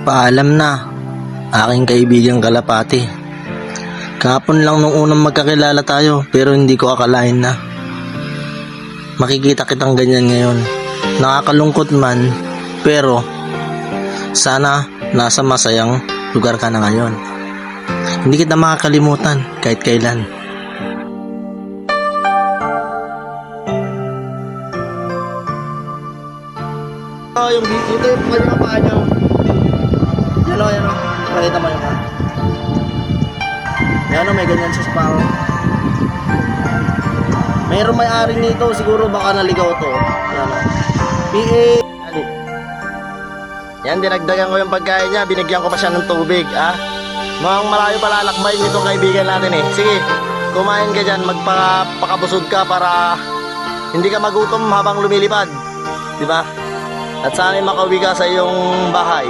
Paalam na, aking kaibigang kalapati. Kahapon lang nung unang magkakilala tayo pero hindi ko akalain na makikita kitang ganyan ngayon. Nakakalungkot man pero sana nasa masayang lugar ka na ngayon. Hindi kita makakalimutan kahit kailan. Yung dito yung kanyang paa niya. Yan o, yan o. Pakita mo yung paa. Yan o, may ganyan siya sa paa. Mayroong may-ari nito, siguro baka naligaw to. Yan o. PA. Yan, dinagdagan ko yung pagkain niya. Binigyan ko pa siya ng tubig. Mukhang malayo pala lakbayin nitong kaibigan natin eh. Sige, kumain ka dyan. Magpakabusog ka para hindi ka magutom habang lumilipad. Diba? At sana makauwi ka sa iyong bahay.